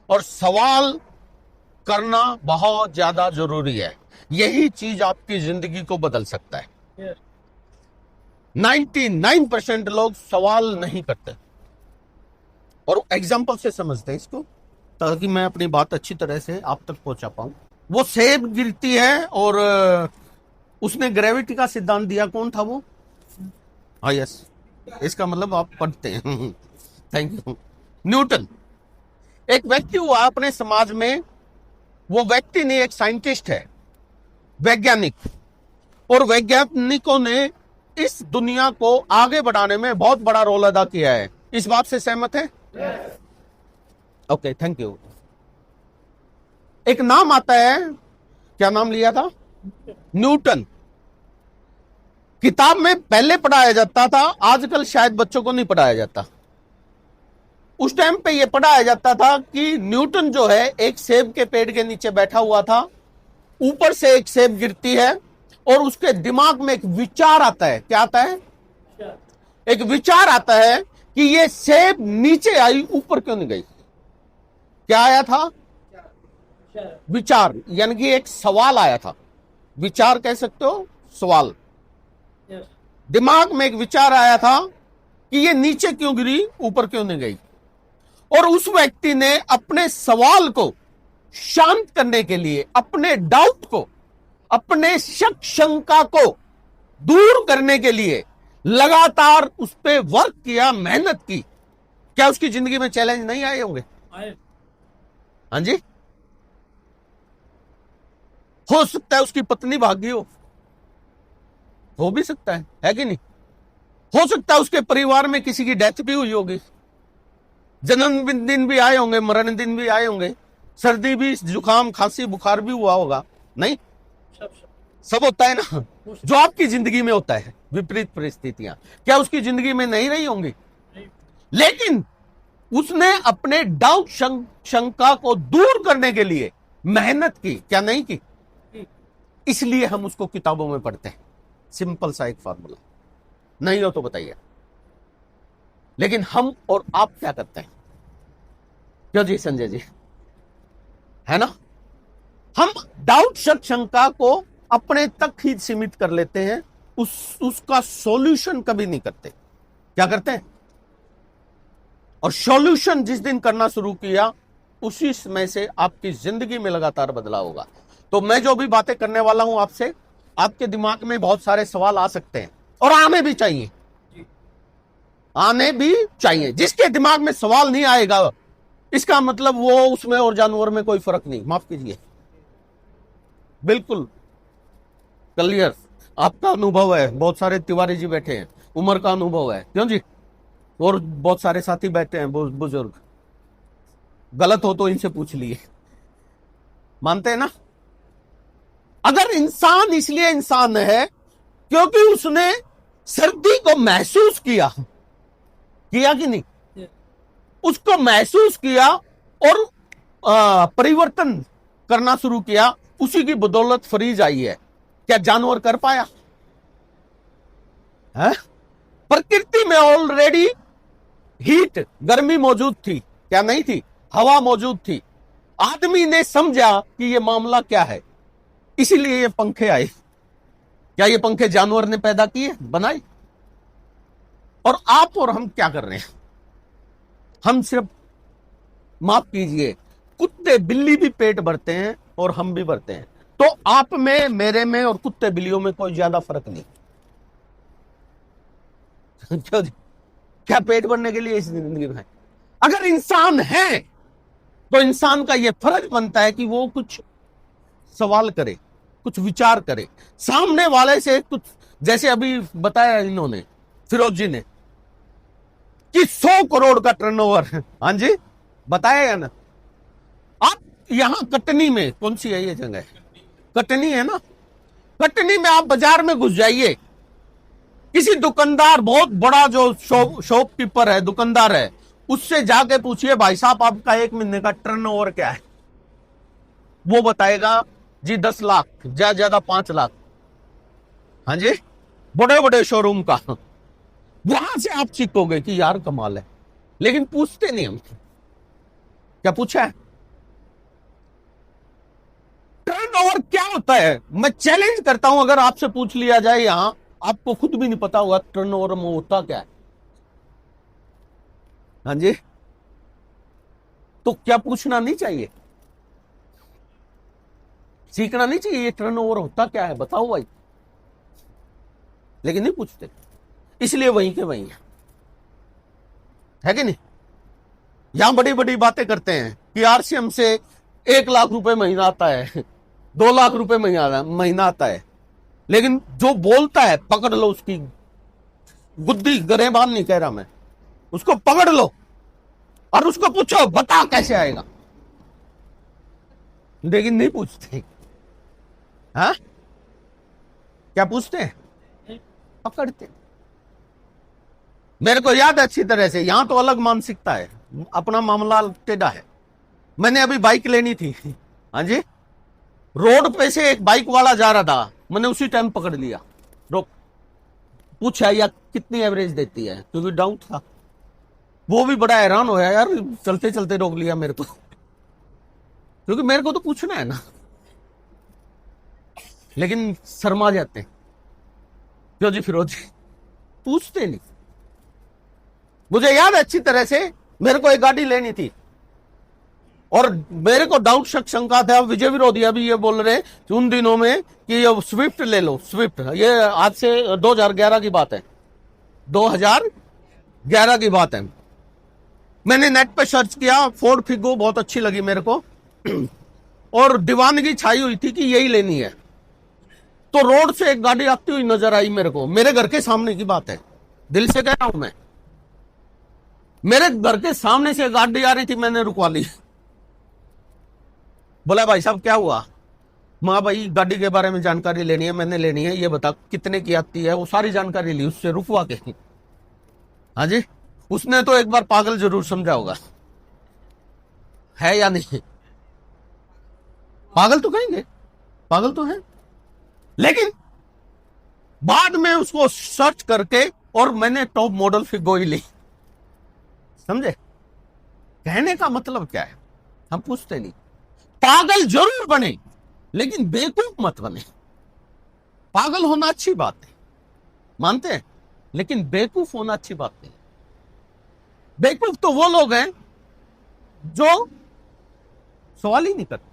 और सवाल करना बहुत ज्यादा जरूरी है। यही चीज आपकी जिंदगी को बदल सकता है। 99% लोग सवाल नहीं करते और एग्जाम्पल से समझते हैं इसको, ताकि मैं अपनी बात अच्छी तरह से आप तक पहुंचा पाऊं। वो सेब गिरती है और उसने ग्रेविटी का सिद्धांत दिया, कौन था वो? हाँ यस, इसका मतलब आप पढ़ते हैं। Thank you. न्यूटन। एक व्यक्ति हुआ अपने समाज में, वो व्यक्ति नहीं, एक साइंटिस्ट है, वैज्ञानिक, और वैज्ञानिकों ने इस दुनिया को आगे बढ़ाने में बहुत बड़ा रोल अदा किया है। इस बात से सहमत है? Okay, thank you. एक नाम आता है, क्या नाम लिया था? न्यूटन। किताब में पहले पढ़ाया जाता था, आजकल शायद बच्चों को नहीं पढ़ाया जाता। उस टाइम पे यह पढ़ाया जाता था कि न्यूटन जो है एक सेब के पेड़ के नीचे बैठा हुआ था, ऊपर से एक सेब गिरती है और उसके दिमाग में एक विचार आता है। क्या आता है? एक विचार आता है कि ये सेब नीचे आई, ऊपर क्यों नहीं गई? क्या आया था? विचार, यानी कि एक सवाल आया था। विचार कह सकते हो, सवाल। दिमाग में एक विचार आया था कि ये नीचे क्यों गिरी, ऊपर क्यों नहीं गई। और उस व्यक्ति ने अपने सवाल को शांत करने के लिए, अपने डाउट को, अपने शक शंका को दूर करने के लिए लगातार उस पर वर्क किया, मेहनत की। क्या उसकी जिंदगी में चैलेंज नहीं आए होंगे? हाँ जी। हो सकता है उसकी पत्नी भागी हो भी सकता है कि नहीं? हो सकता है उसके परिवार में किसी की डेथ भी हुई होगी, जन्मदिन भी आए होंगे, मरण दिन भी आए होंगे, सर्दी भी, जुकाम, खांसी, बुखार भी हुआ होगा। नहीं, सब होता है ना जो आपकी जिंदगी में होता है, विपरीत परिस्थितियां। क्या उसकी जिंदगी में नहीं रही होंगी? लेकिन उसने अपने डाउट, शंका को दूर करने के लिए मेहनत की। क्या नहीं की? इसलिए हम उसको किताबों में पढ़ते हैं। सिंपल सा एक फार्मूला। नहीं हो तो बताइए। लेकिन हम और आप क्या करते हैं? क्यों जी संजय जी, है ना? हम डाउट, शक, शंका को अपने तक ही सीमित कर लेते हैं, उसका सॉल्यूशन कभी नहीं करते। क्या करते हैं? और सॉल्यूशन जिस दिन करना शुरू किया, उसी समय से आपकी जिंदगी में लगातार बदलाव होगा। तो मैं जो भी बातें करने वाला हूं आपसे, आपके दिमाग में बहुत सारे सवाल आ सकते हैं और आने भी चाहिए, आने भी चाहिए। जिसके दिमाग में सवाल नहीं आएगा, इसका मतलब वो उसमें और जानवर में कोई फर्क नहीं। माफ कीजिए, बिल्कुल क्लियर आपका अनुभव है। बहुत सारे तिवारी जी बैठे हैं, उम्र का अनुभव है, क्यों जी? और बहुत सारे साथी बैठे हैं, बुजुर्ग। गलत हो तो इनसे पूछ लिए, मानते हैं ना? अगर इंसान इसलिए इंसान है क्योंकि उसने सर्दी को महसूस किया कि नहीं? उसको महसूस किया और परिवर्तन करना शुरू किया, उसी की बदौलत फ्रीज आई है। क्या जानवर कर पाया है? प्रकृति में ऑलरेडी हीट, गर्मी मौजूद थी, क्या नहीं थी? हवा मौजूद थी। आदमी ने समझा कि यह मामला क्या है, इसीलिए ये पंखे आए। क्या ये पंखे जानवर ने पैदा किए, बनाए? और आप और हम क्या कर रहे हैं? हम सिर्फ, माफ कीजिए, कुत्ते बिल्ली भी पेट भरते हैं और हम भी भरते हैं। तो आप में, मेरे में और कुत्ते बिल्लियों में कोई ज्यादा फर्क नहीं। क्या पेट भरने के लिए इस जिंदगी में? अगर इंसान है तो इंसान का यह फर्ज बनता है कि वो कुछ सवाल करे, कुछ विचार करे, सामने वाले से कुछ। जैसे अभी बताया इन्होंने, फिरोज जी ने, कि 100 करोड़ का टर्नओवर। हाँ जी, बताया ना? आप यहां कटनी में, कौन सी है ये जगह? कटनी है ना? कटनी में आप बाजार में घुस जाइए, किसी दुकानदार, बहुत बड़ा जो शॉपकीपर है, दुकानदार है, उससे जाके पूछिए, भाई साहब आपका एक महीने का टर्नओवर क्या है? वो बताएगा जी 10 लाख, ज्यादा ज्यादा 5 लाख। हाँ जी, बड़े बड़े शोरूम का। वहां से आप सीखोगे कि यार कमाल है। लेकिन पूछते नहीं हम। क्या पूछा है? टर्नओवर क्या होता है? मैं चैलेंज करता हूं, अगर आपसे पूछ लिया जाए यहां, आपको खुद भी नहीं पता होगा टर्नओवर में होता क्या है। हाँ जी, तो क्या पूछना नहीं चाहिए? सीखना नहीं चाहिए ये टर्नओवर होता क्या है, बताओ भाई। लेकिन नहीं पूछते, इसलिए वहीं के वहीं है कि नहीं। यहां बड़ी बड़ी बातें करते हैं कि आरसीएम से 1 लाख रुपए महीना आता है, 2 लाख रुपए महीना आता है, लेकिन जो बोलता है पकड़ लो उसकी बुद्धि, गरेबान नहीं कह रहा मैं, उसको पकड़ लो और उसको पूछो बता कैसे आएगा, लेकिन नहीं पूछते। हाँ, क्या पूछते हैं? पकड़ते। मेरे को याद है अच्छी तरह से, यहां तो अलग मानसिकता है, अपना मामला टेढ़ा है। मैंने अभी बाइक लेनी थी, हाँ जी, रोड पे से एक बाइक वाला जा रहा था, मैंने उसी टाइम पकड़ लिया, रोक, पूछा या कितनी एवरेज देती है, क्योंकि डाउट था। वो भी बड़ा हैरान होया, यार चलते चलते रोक लिया मेरे को, क्योंकि मेरे को तो पूछना है ना। लेकिन शर्मा जाते हैं, क्यों जी फिरोजी, पूछते नहीं। मुझे याद है अच्छी तरह से, मेरे को एक गाड़ी लेनी थी और मेरे को डाउट शक शंका था, विजय विरोधी अभी ये बोल रहे कि उन दिनों में कि ये स्विफ्ट ले लो, स्विफ्ट, ये आज से 2011 की बात है, 2011 की बात है। मैंने नेट पे सर्च किया, फोर्ड फिगो बहुत अच्छी लगी मेरे को और दीवानगी छाई हुई थी कि यही लेनी है। तो रोड से एक गाड़ी आती हुई नजर आई मेरे को, मेरे घर के सामने की बात है, दिल से कह रहा हूं मैं, मेरे घर के सामने से गाड़ी आ रही थी, मैंने रुकवा ली। बोला भाई साहब क्या हुआ? माँ भाई गाड़ी के बारे में जानकारी लेनी है, मैंने लेनी है, ये बता कितने की आती है, वो सारी जानकारी ली उससे रुकवा के। हाँ जी, उसने तो एक बार पागल जरूर समझा होगा, है या नहीं? पागल तो कहेंगे, पागल तो है, लेकिन बाद में उसको सर्च करके और मैंने टॉप मॉडल फिगो ही ली। समझे कहने का मतलब क्या है? हम पूछते नहीं। पागल जरूर बने लेकिन बेवकूफ मत बने। पागल होना अच्छी बात है, मानते हैं, लेकिन बेवकूफ होना अच्छी बात नहीं। बेवकूफ तो वो लोग हैं जो सवाल ही नहीं करते,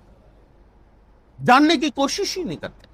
जानने की कोशिश ही नहीं करते।